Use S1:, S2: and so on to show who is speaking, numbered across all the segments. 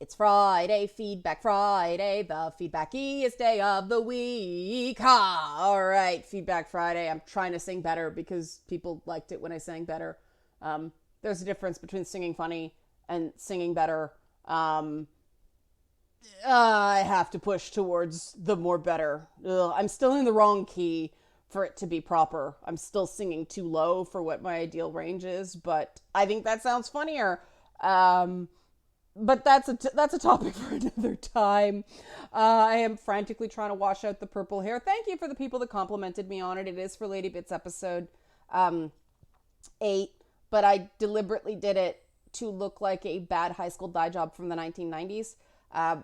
S1: It's Friday, Feedback Friday, the feedbackiest day of the week. Ha! All right, Feedback Friday. I'm trying to sing better because people liked it when I sang better. There's a difference between singing funny and singing better. I have to push towards the more better. I'm still in the wrong key for it to be proper. I'm still singing too low for what my ideal range is, but I think that sounds funnier. But that's a topic for another time. I am frantically trying to wash out the purple hair. Thank you for the people that complimented me on it. It is for Lady Bits episode 8, but I deliberately did it to look like a bad high school dye job from the 1990s. I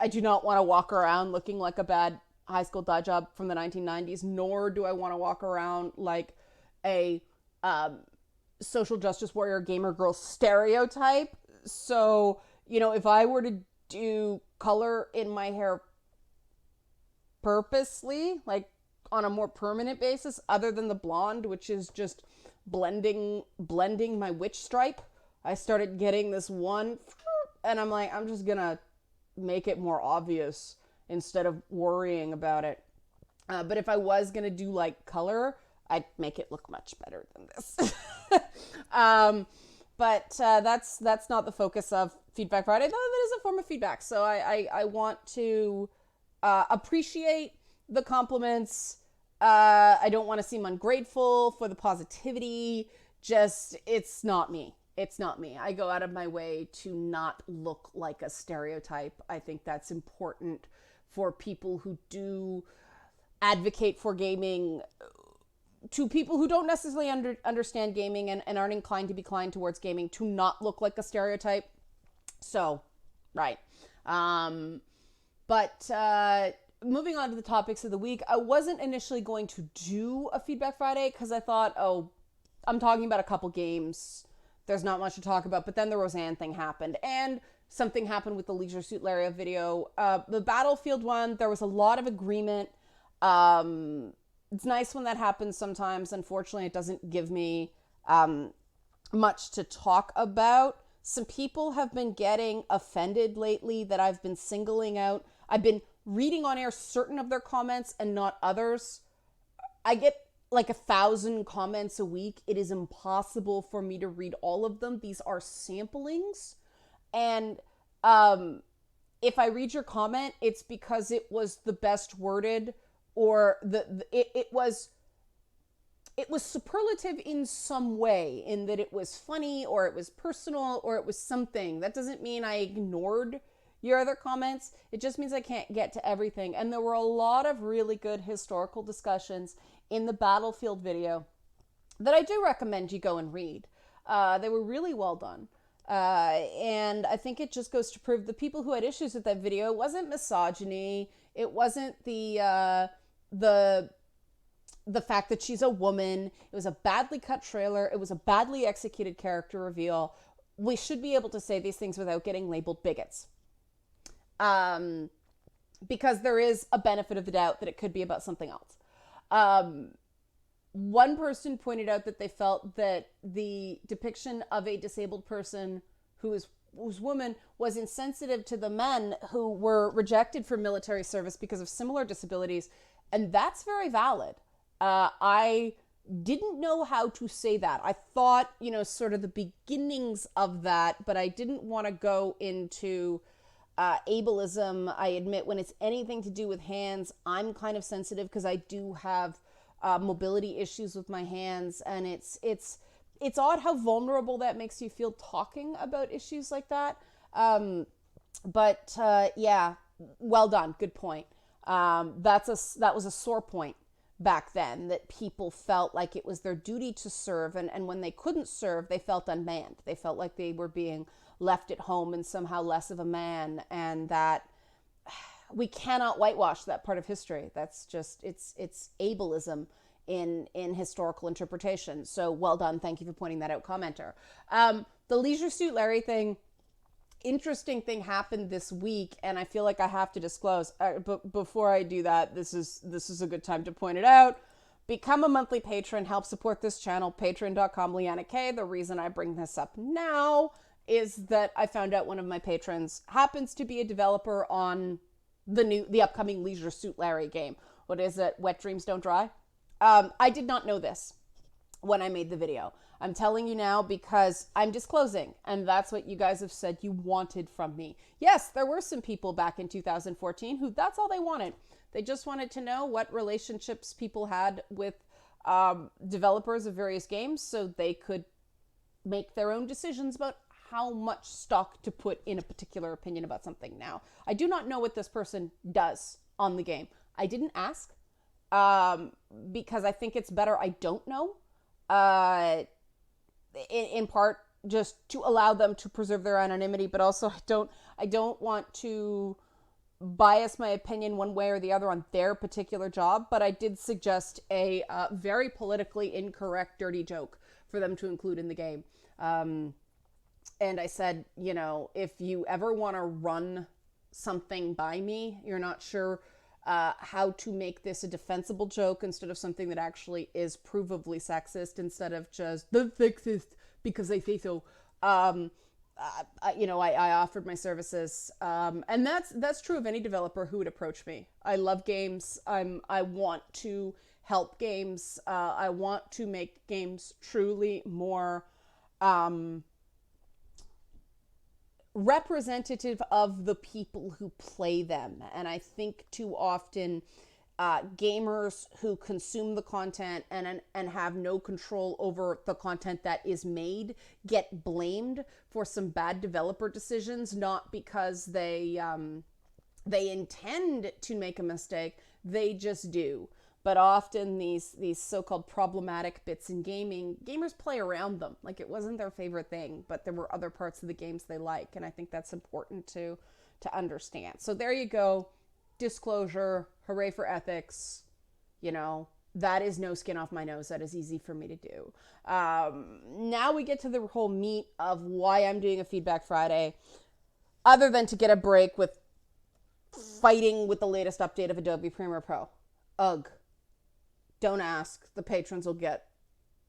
S1: do not want to walk around looking like a bad high school dye job from the 1990s, nor do I want to walk around like a social justice warrior gamer girl stereotype. So, if I were to do color in my hair purposely, like on a more permanent basis, other than the blonde, which is just blending my witch stripe, I started getting this one, and I'm like, I'm just gonna make it more obvious instead of worrying about it. But if I was gonna do like color, I'd make it look much better than this. But that's not the focus of Feedback Friday, though it is a form of feedback. So I want to appreciate the compliments. I don't want to seem ungrateful for the positivity. Just, it's not me. It's not me. I go out of my way to not look like a stereotype. I think that's important for people who do advocate for gaming, to people who don't necessarily understand gaming and aren't inclined to be inclined towards gaming, to not look like a stereotype. So, right. But moving on to the topics of the week, I wasn't initially going to do a Feedback Friday because I thought, I'm talking about a couple games. There's not much to talk about. But then the Roseanne thing happened, and something happened with the Leisure Suit Larry video. The Battlefield one, there was a lot of agreement. It's nice when that happens sometimes. Unfortunately, it doesn't give me much to talk about. Some people have been getting offended lately that I've been singling out. I've been reading on air certain of their comments and not others. I get like 1,000 comments a week. It is impossible for me to read all of them. These are samplings. And if I read your comment, it's because it was the best worded, or it was superlative in some way, in that it was funny or it was personal or it was something. That doesn't mean I ignored your other comments. It just means I can't get to everything. And there were a lot of really good historical discussions in the Battlefield video that I do recommend you go and read. They were really well done. And I think it just goes to prove the people who had issues with that video, it wasn't misogyny. It wasn't the fact that she's a woman. It was a badly cut trailer. It was a badly executed character reveal. We should be able to say these things without getting labeled bigots. Because there is a benefit of the doubt that it could be about something else. One person pointed out that they felt that the depiction of a disabled person whose woman was insensitive to the men who were rejected from military service because of similar disabilities. And that's very valid. I didn't know how to say that. I thought, sort of the beginnings of that, but I didn't want to go into ableism. I admit when it's anything to do with hands, I'm kind of sensitive because I do have mobility issues with my hands, and it's odd how vulnerable that makes you feel talking about issues like that. But yeah, well done. Good point. That was a sore point back then, that people felt like it was their duty to serve, and when they couldn't serve, they felt unmanned. They felt like they were being left at home and somehow less of a man, and that we cannot whitewash that part of history. That's just, it's ableism in historical interpretation. So well done. Thank you for pointing that out, commenter. The Leisure Suit Larry thing, interesting thing happened this week, and I feel like I have to disclose. But before I do that, this is a good time to point it out. Become a monthly patron. Help support this channel. Patreon.com/Leanna K. The reason I bring this up now is that I found out one of my patrons happens to be a developer on the upcoming Leisure Suit Larry game. What is it? Wet Dreams Don't Dry? I did not know this when I made the video. I'm telling you now because I'm disclosing, and that's what you guys have said you wanted from me. Yes, there were some people back in 2014 who that's all they wanted. They just wanted to know what relationships people had with developers of various games so they could make their own decisions about how much stock to put in a particular opinion about something. Now, I do not know what this person does on the game. I didn't ask because I think it's better I don't know. In part just to allow them to preserve their anonymity, but also I don't want to bias my opinion one way or the other on their particular job, but I did suggest a very politically incorrect dirty joke for them to include in the game. And I said, you know, if you ever want to run something by me, you're not sure how to make this a defensible joke instead of something that actually is provably sexist, instead of just the sexist because they say so. I offered my services, and that's true of any developer who would approach me. I love games. I want to help games. I want to make games truly more representative of the people who play them. And I think too often gamers who consume the content and have no control over the content that is made get blamed for some bad developer decisions, not because they intend to make a mistake, they just do. But often these so-called problematic bits in gaming, gamers play around them. Like it wasn't their favorite thing, but there were other parts of the games they like. And I think that's important to understand. So there you go. Disclosure. Hooray for ethics. You know, that is no skin off my nose. That is easy for me to do. Now we get to the whole meat of why I'm doing a Feedback Friday. Other than to get a break with fighting with the latest update of Adobe Premiere Pro. Ugh. Don't ask. The patrons will get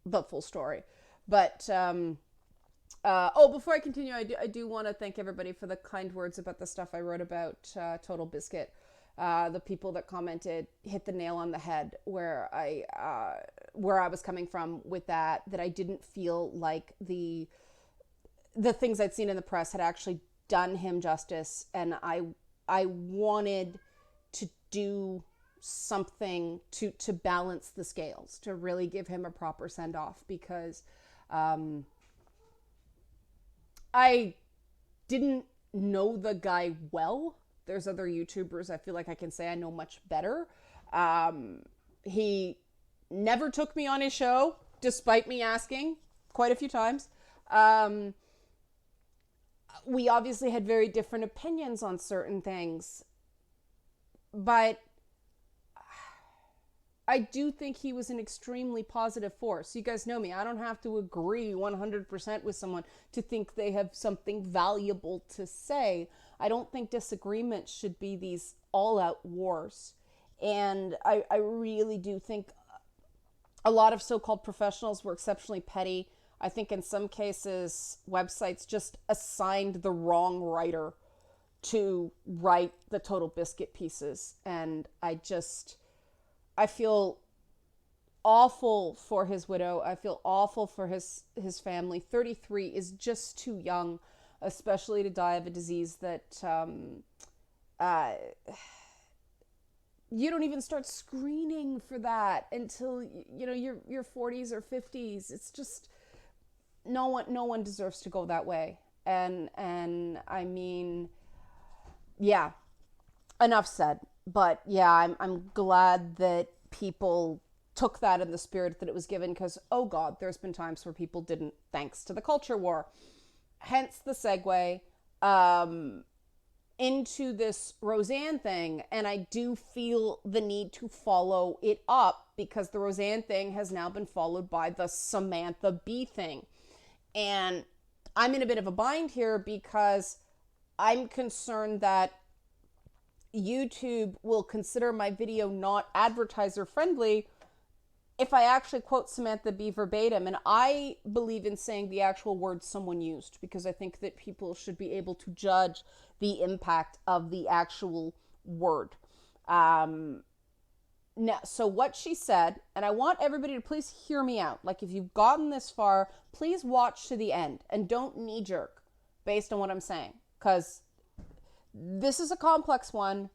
S1: the full story. But, before I continue, I do want to thank everybody for the kind words about the stuff I wrote about Totalbiscuit. The people that commented hit the nail on the head where I was coming from with that I didn't feel like the things I'd seen in the press had actually done him justice. And I wanted to do something to balance the scales, to really give him a proper send-off, because I didn't know the guy well. There's other YouTubers I feel like I can say I know much better. He never took me on his show, despite me asking quite a few times. We obviously had very different opinions on certain things, but I do think he was an extremely positive force. You guys know me. I don't have to agree 100% with someone to think they have something valuable to say. I don't think disagreement should be these all-out wars. And I really do think a lot of so-called professionals were exceptionally petty. I think in some cases, websites just assigned the wrong writer to write the Totalbiscuit pieces. And I feel awful for his widow. I feel awful for his family. 33 is just too young, especially to die of a disease that you don't even start screening for that until your 40s or 50s. It's just no one deserves to go that way. And I mean, yeah, enough said. But yeah, I'm glad that people took that in the spirit that it was given, because, oh God, there's been times where people didn't, thanks to the culture war. Hence the segue into this Roseanne thing. And I do feel the need to follow it up, because the Roseanne thing has now been followed by the Samantha Bee thing. And I'm in a bit of a bind here because I'm concerned that YouTube will consider my video not advertiser friendly if I actually quote Samantha Bee verbatim, and I believe in saying the actual words someone used, because I think that people should be able to judge the impact of the actual word. Now, so what she said, and I want everybody to please hear me out. Like, if you've gotten this far, please watch to the end and don't knee jerk based on what I'm saying, because this is a complex one.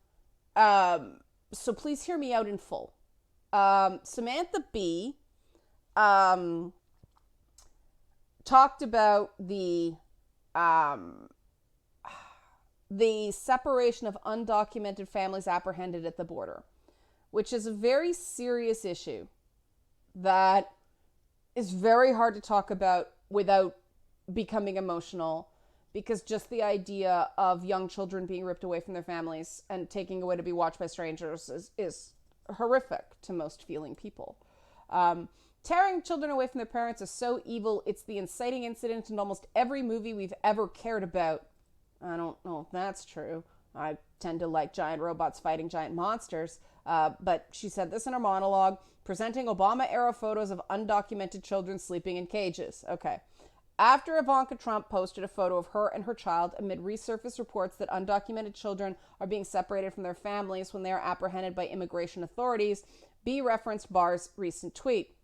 S1: So please hear me out in full. Samantha Bee talked about the separation of undocumented families apprehended at the border, which is a very serious issue that is very hard to talk about without becoming emotional, because just the idea of young children being ripped away from their families and taken away to be watched by strangers is horrific to most feeling people. Tearing children away from their parents is so evil. It's the inciting incident in almost every movie we've ever cared about. I don't know if that's true. I tend to like giant robots fighting giant monsters. But she said this in her monologue, presenting Obama-era photos of undocumented children sleeping in cages. Okay. After Ivanka Trump posted a photo of her and her child amid resurfaced reports that undocumented children are being separated from their families when they are apprehended by immigration authorities, Bee referenced Barr's recent tweet.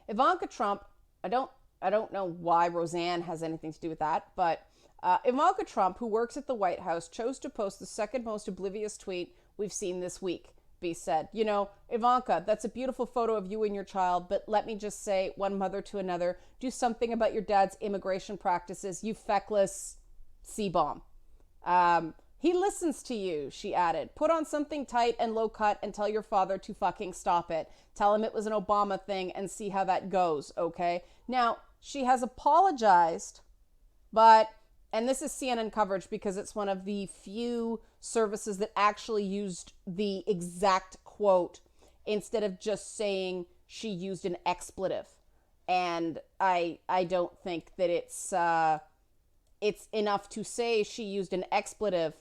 S1: Ivanka Trump, I don't know why Roseanne has anything to do with that, but Ivanka Trump, who works at the White House, chose to post the second most oblivious tweet we've seen this week. Bee said, you know, Ivanka, that's a beautiful photo of you and your child, but let me just say, one mother to another, do something about your dad's immigration practices, you feckless C-bomb. He listens to you, she added. Put on something tight and low cut and tell your father to fucking stop it. Tell him it was an Obama thing and see how that goes, okay? Now, she has apologized, but, and this is CNN coverage because it's one of the few services that actually used the exact quote instead of just saying she used an expletive. And I don't think that it's enough to say she used an expletive.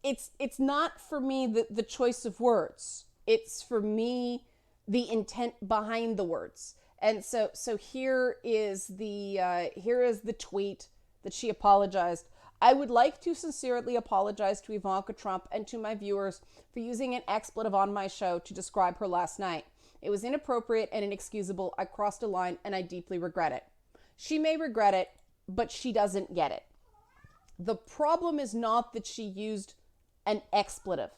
S1: It's not for me the choice of words. It's for me the intent behind the words. And so here is the tweet that she apologized. I would like to sincerely apologize to Ivanka Trump and to my viewers for using an expletive on my show to describe her last night. It was inappropriate and inexcusable. I crossed a line and I deeply regret it. She may regret it, but she doesn't get it. The problem is not that she used an expletive.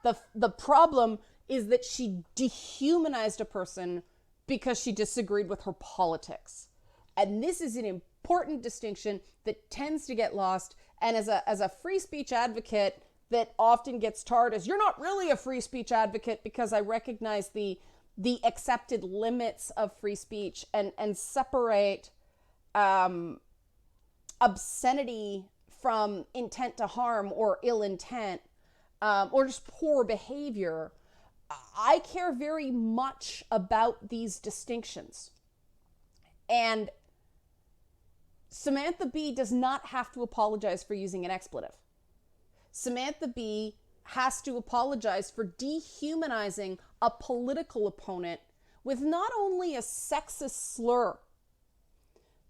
S1: The problem is that she dehumanized a person because she disagreed with her politics. And this is an important distinction that tends to get lost. And as a free speech advocate that often gets tarred as, you're not really a free speech advocate, because I recognize the accepted limits of free speech and separate obscenity from intent to harm or ill intent or just poor behavior. I care very much about these distinctions. And Samantha Bee does not have to apologize for using an expletive. Samantha Bee has to apologize for dehumanizing a political opponent with not only a sexist slur,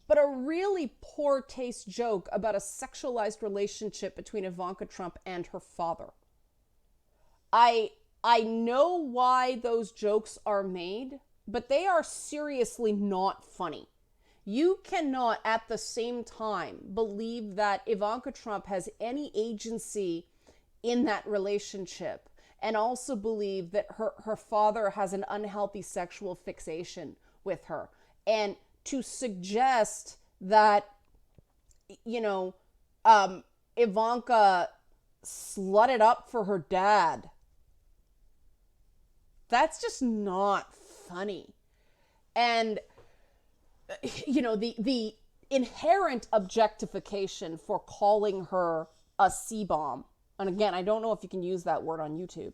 S1: but a really poor taste joke about a sexualized relationship between Ivanka Trump and her father. I know why those jokes are made, but they are seriously not funny. You cannot at the same time believe that Ivanka Trump has any agency in that relationship and also believe that her father has an unhealthy sexual fixation with her. And to suggest that, Ivanka slutted up for her dad, that's just not funny. And, the inherent objectification for calling her a C-bomb, and again, I don't know if you can use that word on YouTube,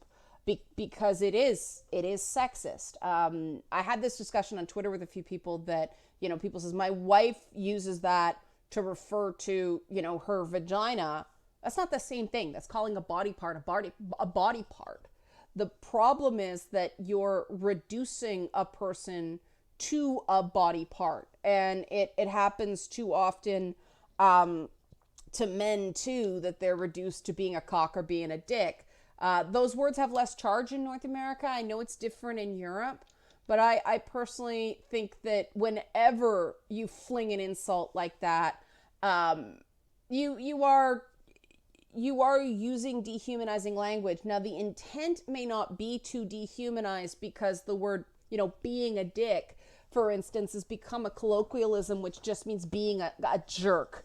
S1: because it is sexist. I had this discussion on Twitter with a few people that, people says, my wife uses that to refer to, her vagina, That's not the same thing. That's calling a body part a body part. The problem is that you're reducing a person to a body part. And it happens too often to men too, that they're reduced to being a cock or being a dick. Those words have less charge in North America. I know it's different in Europe, but I personally think that whenever you fling an insult like that, you are using dehumanizing language. Now, the intent may not be to dehumanize, because the word, being a dick, for instance, has become a colloquialism, which just means being a jerk.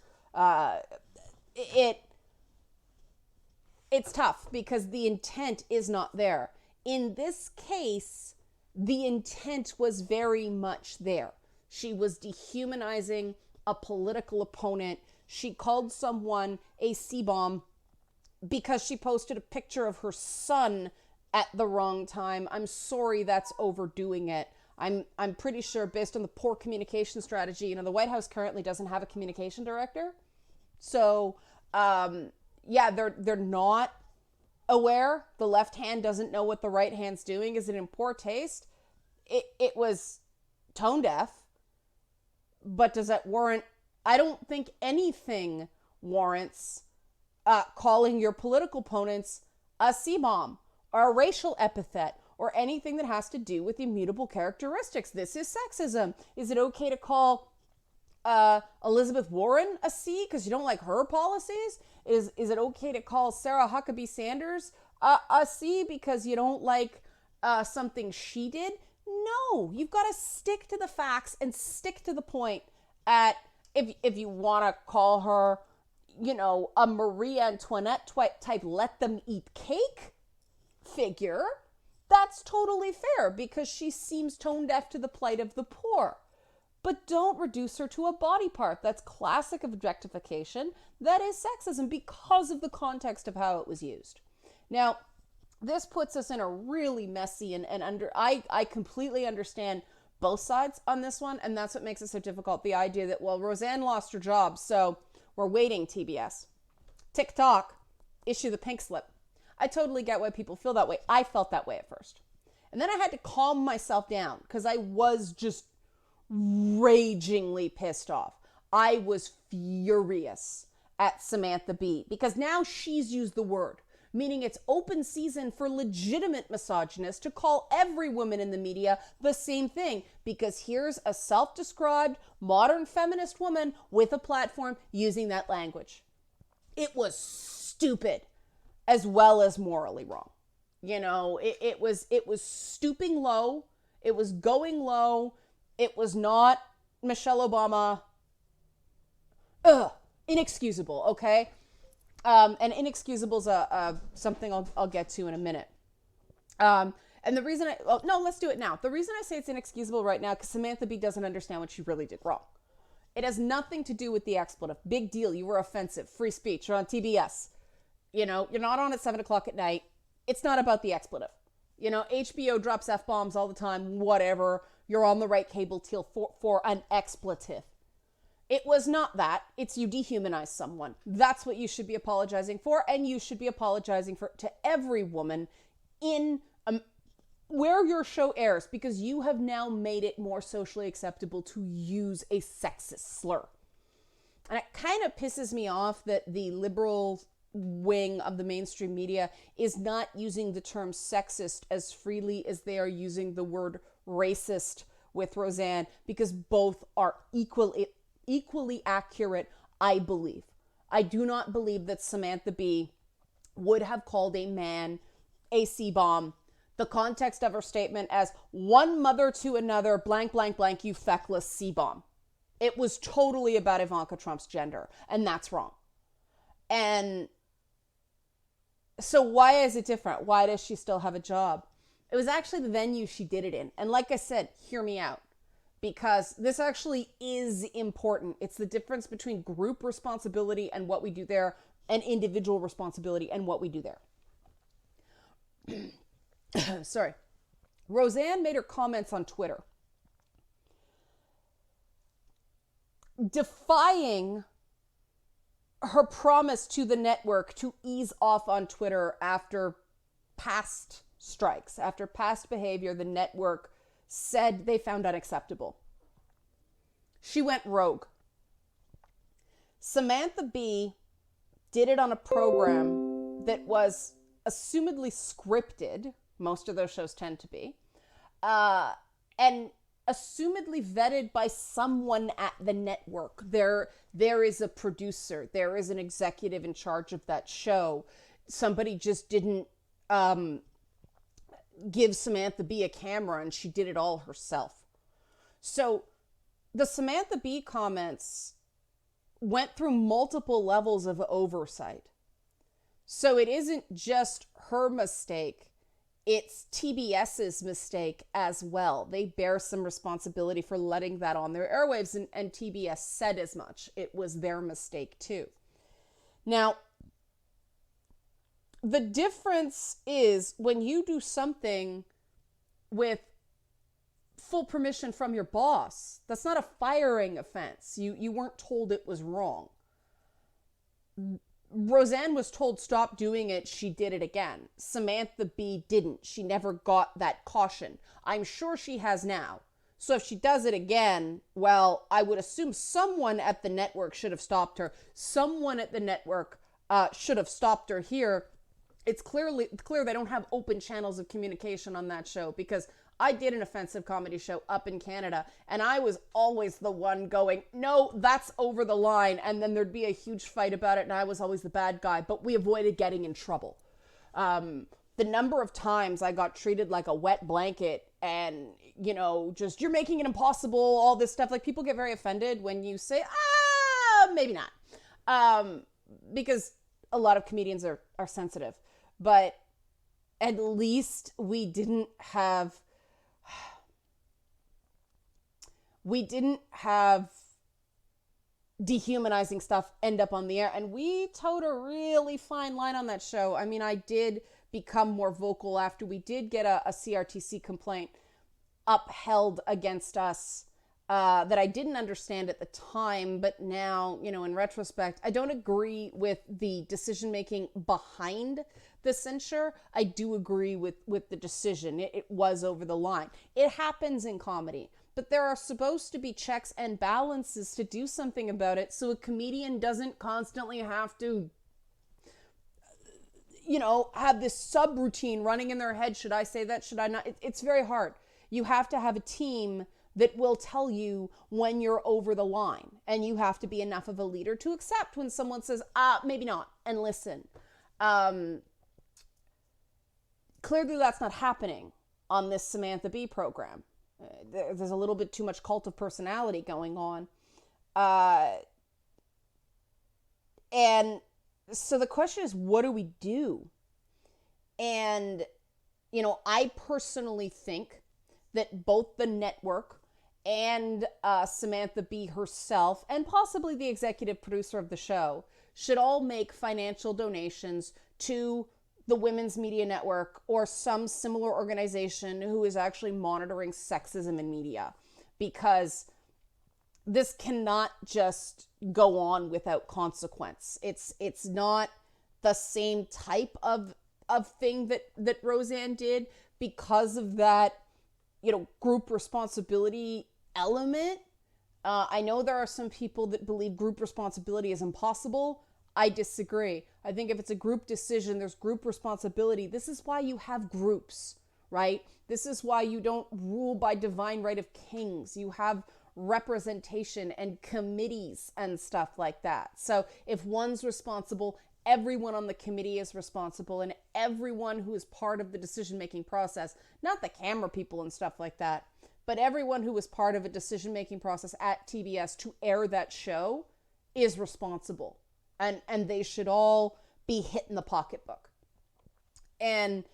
S1: It's tough because the intent is not there. In this case, the intent was very much there. She was dehumanizing a political opponent. She called someone a C-bomb because she posted a picture of her son at the wrong time. I'm sorry, that's overdoing it. I'm pretty sure, based on the poor communication strategy, the White House currently doesn't have a communication director. So, they're not aware. The left hand doesn't know what the right hand's doing. Is it in poor taste? It was tone deaf. But does that warrant? I don't think anything warrants calling your political opponents a C-bomb or a racial epithet or anything that has to do with immutable characteristics. This is sexism. Is it okay to call Elizabeth Warren a C because you don't like her policies? Is it okay to call Sarah Huckabee Sanders a C because you don't like something she did? No, you've got to stick to the facts and stick to the point. If you want to call her, a Marie Antoinette type let them eat cake figure, that's totally fair because she seems tone deaf to the plight of the poor. But don't reduce her to a body part. That's classic objectification. That is sexism because of the context of how it was used. Now, this puts us in a really messy I completely understand both sides on this one, and that's what makes it so difficult. The idea that, well, Roseanne lost her job, so we're waiting, TBS. TikTok, issue the pink slip. I totally get why people feel that way. I felt that way at first. And then I had to calm myself down because I was just ragingly pissed off. I was furious at Samantha Bee because now she's used the word, meaning it's open season for legitimate misogynists to call every woman in the media the same thing, because here's a self-described modern feminist woman with a platform using that language. It was stupid as well as morally wrong. It was stooping low. It was going low. It was not Michelle Obama. Inexcusable, okay? And inexcusable is something I'll get to in a minute. And the reason let's do it now. The reason I say it's inexcusable right now, because Samantha Bee doesn't understand what she really did wrong. It has nothing to do with the expletive. Big deal. You were offensive. Free speech. You're on TBS. You're not on at 7:00 at night. It's not about the expletive. HBO drops F-bombs all the time, whatever. You're on the right cable till for an expletive. It was not that. It's you dehumanized someone. That's what you should be apologizing for, and you should be apologizing to every woman in where your show airs, because you have now made it more socially acceptable to use a sexist slur. And it kind of pisses me off that the liberal wing of the mainstream media is not using the term sexist as freely as they are using the word racist with Roseanne, because both are equally accurate, I believe. I do not believe that Samantha Bee would have called a man a C-bomb. The context of her statement as one mother to another, blank, blank, blank, you feckless C-bomb. It was totally about Ivanka Trump's gender, and that's wrong. And so why is it different? Why does she still have a job? It was actually the venue she did it in. And like I said, hear me out, because this actually is important. It's the difference between group responsibility and what we do there, and individual responsibility and what we do there. Sorry. Roseanne made her comments on Twitter defying her promise to the network to ease off on Twitter after past strikes, after past behavior the network said they found unacceptable. She went rogue. Samantha Bee did it on a program that was assumedly scripted. Most of those shows tend to be. And assumedly vetted by someone at the network. There is a producer. There is an executive in charge of that show. Somebody just didn't give Samantha Bee a camera, and she did it all herself. So the Samantha Bee comments went through multiple levels of oversight. So it isn't just her mistake. It's TBS's mistake as well. They bear some responsibility for letting that on their airwaves, and TBS said as much. It was their mistake too. Now, the difference is when you do something with full permission from your boss, that's not a firing offense. You weren't told it was wrong. Roseanne was told stop doing it. She did it again. Samantha Bee didn't. She never got that caution. I'm sure she has now. So if she does it again, well, I would assume someone at the network should have stopped her. Someone at the network should have stopped her here. It's clear they don't have open channels of communication on that show, because I did an offensive comedy show up in Canada, and I was always the one going, no, that's over the line. And then there'd be a huge fight about it, and I was always the bad guy, but we avoided getting in trouble. The number of times I got treated like a wet blanket and, just, you're making it impossible, all this stuff. Like, people get very offended when you say, maybe not. Because a lot of comedians are sensitive. But at least we didn't have dehumanizing stuff end up on the air. And we towed a really fine line on that show. I mean, I did become more vocal after we did get a CRTC complaint upheld against us that I didn't understand at the time. But now, in retrospect, I don't agree with the decision-making behind the censure. I do agree with the decision. It was over the line. It happens in comedy. But there are supposed to be checks and balances to do something about it, so a comedian doesn't constantly have to, have this subroutine running in their head. Should I say that? Should I not? It's very hard. You have to have a team that will tell you when you're over the line, and you have to be enough of a leader to accept when someone says, maybe not, and listen. Clearly that's not happening on this Samantha Bee program. There's a little bit too much cult of personality going on. And so the question is, what do we do? And, I personally think that both the network and Samantha Bee herself, and possibly the executive producer of the show, should all make financial donations to the Women's Media Network or some similar organization who is actually monitoring sexism in media, because this cannot just go on without consequence. It's not the same type of thing that Roseanne did, because of that, group responsibility element. I know there are some people that believe group responsibility is impossible. I disagree. I think if it's a group decision, there's group responsibility. This is why you have groups, right? This is why you don't rule by divine right of kings. You have representation and committees and stuff like that. So if one's responsible, everyone on the committee is responsible, and everyone who is part of the decision-making process, not the camera people and stuff like that, but everyone who was part of a decision-making process at TBS to air that show is responsible. And they should all be hit in the pocketbook. And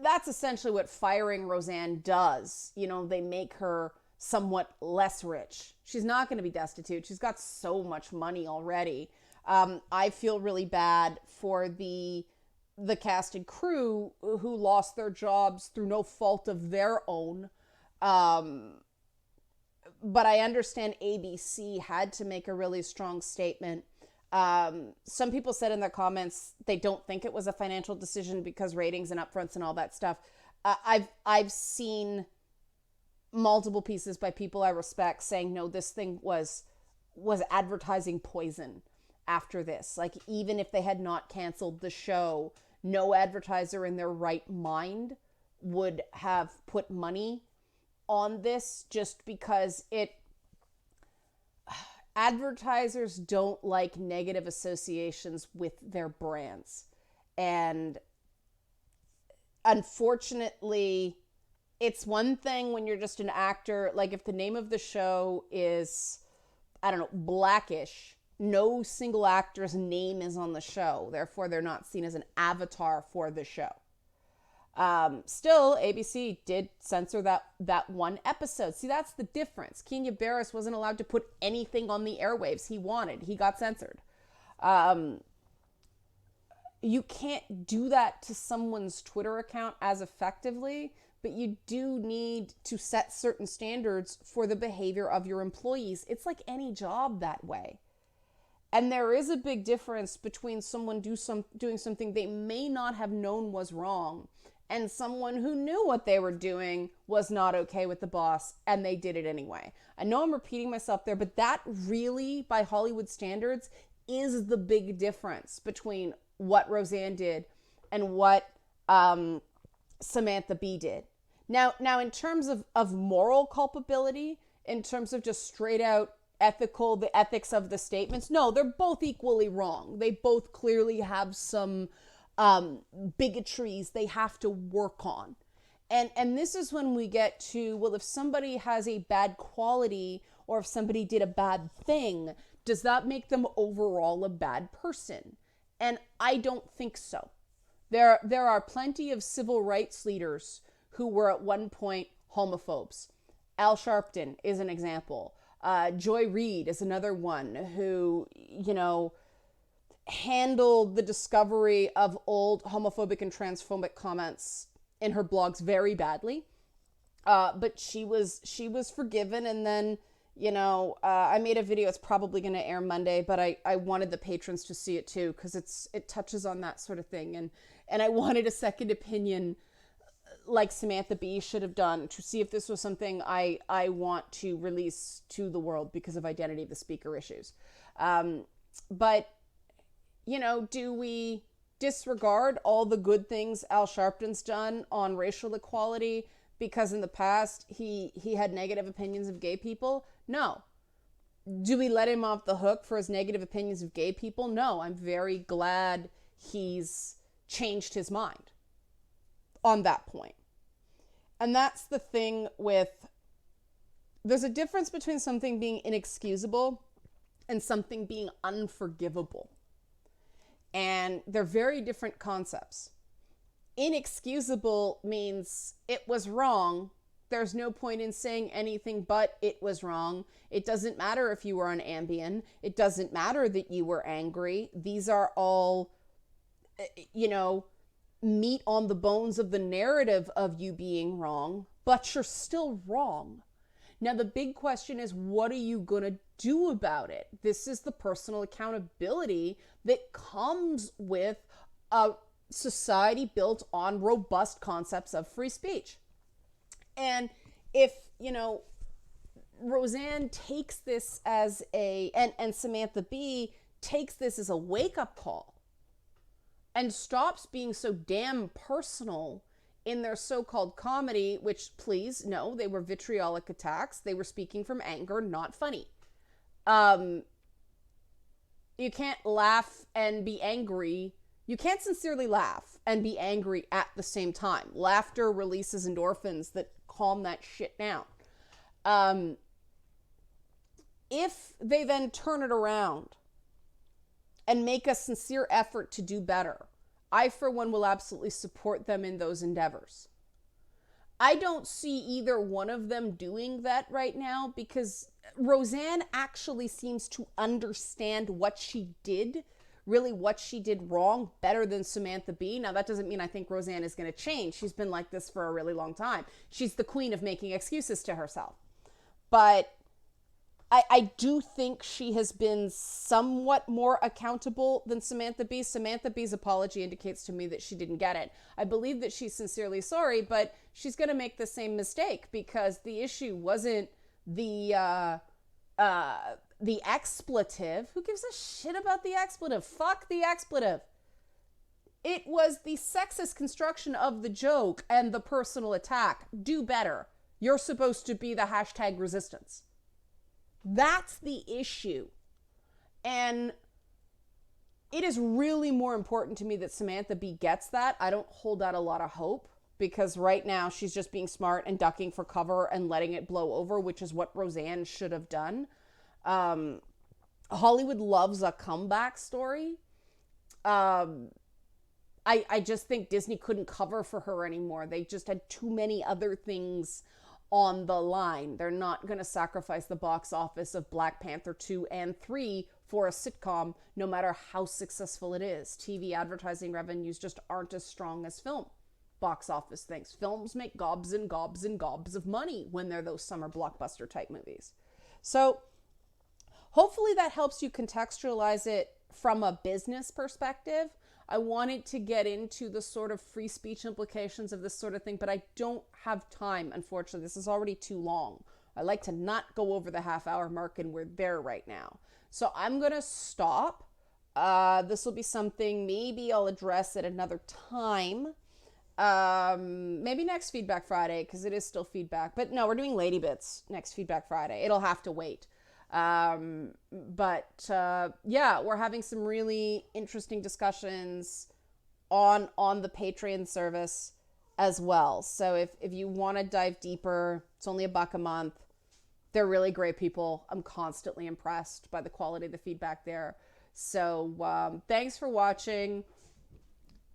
S1: that's essentially what firing Roseanne does. They make her somewhat less rich. She's not going to be destitute. She's got so much money already. I feel really bad for the cast and crew who lost their jobs through no fault of their own. But I understand ABC had to make a really strong statement. Some people said in their comments they don't think it was a financial decision because ratings and upfronts and all that stuff. I've seen multiple pieces by people I respect saying no, this thing was advertising poison after this. Like, even if they had not canceled the show, no advertiser in their right mind would have put money on this, just because advertisers don't like negative associations with their brands. And unfortunately, it's one thing when you're just an actor. Like, if the name of the show is, I don't know, Blackish, no single actor's name is on the show. Therefore, they're not seen as an avatar for the show. Still, ABC did censor that one episode. See, that's the difference. Kenya Barris wasn't allowed to put anything on the airwaves he wanted. He got censored. You can't do that to someone's Twitter account as effectively, but you do need to set certain standards for the behavior of your employees. It's like any job that way. And there is a big difference between someone doing something they may not have known was wrong and someone who knew what they were doing was not okay with the boss and they did it anyway. I know I'm repeating myself there, but that really, by Hollywood standards, is the big difference between what Roseanne did and what Samantha Bee did. Now, in terms of moral culpability, in terms of just straight out the ethics of the statements, no, they're both equally wrong. They both clearly have some bigotries they have to work on. And this is when we get to, well, if somebody has a bad quality or if somebody did a bad thing, does that make them overall a bad person? And I don't think so. There are plenty of civil rights leaders who were at one point homophobes. Al Sharpton is an example. Joy Reid is another one who, handled the discovery of old homophobic and transphobic comments in her blogs very badly. But she was forgiven. And then, I made a video. It's probably going to air Monday, but I wanted the patrons to see it too, because it touches on that sort of thing. And I wanted a second opinion, like Samantha Bee should have done, to see if this was something I want to release to the world because of identity of the speaker issues. But, do we disregard all the good things Al Sharpton's done on racial equality because in the past he had negative opinions of gay people? No. Do we let him off the hook for his negative opinions of gay people? No. I'm very glad he's changed his mind on that point. And that's the thing with, there's a difference between something being inexcusable and something being unforgivable. And they're very different concepts. Inexcusable means it was wrong. There's no point in saying anything but it was wrong. It doesn't matter if you were on Ambien. It doesn't matter that you were angry. These are all, meat on the bones of the narrative of you being wrong, but you're still wrong. Now, the big question is, what are you going to do about it? This is the personal accountability that comes with a society built on robust concepts of free speech. And if, Roseanne takes this as and Samantha Bee takes this as a wake-up call and stops being so damn personal in their so-called comedy, which, please, no, they were vitriolic attacks. They were speaking from anger, not funny. You can't laugh and be angry. You can't sincerely laugh and be angry at the same time. Laughter releases endorphins that calm that shit down. If they then turn it around and make a sincere effort to do better, I, for one, will absolutely support them in those endeavors. I don't see either one of them doing that right now because Roseanne actually seems to understand what she did, really what she did wrong, better than Samantha Bee. Now, that doesn't mean I think Roseanne is going to change. She's been like this for a really long time. She's the queen of making excuses to herself. But I do think she has been somewhat more accountable than Samantha Bee. Samantha Bee's apology indicates to me that she didn't get it. I believe that she's sincerely sorry, but she's going to make the same mistake because the issue wasn't the expletive. Who gives a shit about the expletive? Fuck the expletive. It was the sexist construction of the joke and the personal attack. Do better. You're supposed to be the hashtag resistance. That's the issue. And it is really more important to me that Samantha Bee gets that. I don't hold out a lot of hope because right now she's just being smart and ducking for cover and letting it blow over, which is what Roseanne should have done. Hollywood loves a comeback story. I just think Disney couldn't cover for her anymore. They just had too many other things on the line. They're not going to sacrifice the box office of Black Panther 2 and 3 for a sitcom, no matter how successful it is. TV advertising revenues just aren't as strong as film box office things. Films make gobs and gobs and gobs of money when they're those summer blockbuster type movies. So hopefully that helps you contextualize it from a business perspective. I wanted to get into the sort of free speech implications of this sort of thing, but I don't have time, unfortunately. This is already too long. I like to not go over the half-hour mark, and we're there right now. So I'm going to stop. This will be something maybe I'll address at another time. Maybe next Feedback Friday, because it is still feedback. But no, we're doing Lady Bits next Feedback Friday. It'll have to wait. Yeah, we're having some really interesting discussions on the Patreon service as well. So if you want to dive deeper, it's only $1 a month. They're really great people. I'm constantly impressed by the quality of the feedback there. So thanks for watching.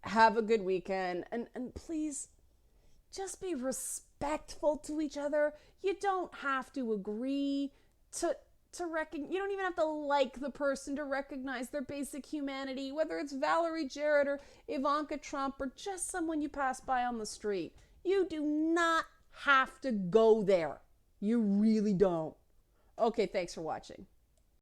S1: Have a good weekend, and please just be respectful to each other. You don't have to agree to you don't even have to like the person to recognize their basic humanity, whether it's Valerie Jarrett or Ivanka Trump or just someone you pass by on the street. You do not have to go there. You really don't. Okay, thanks for watching.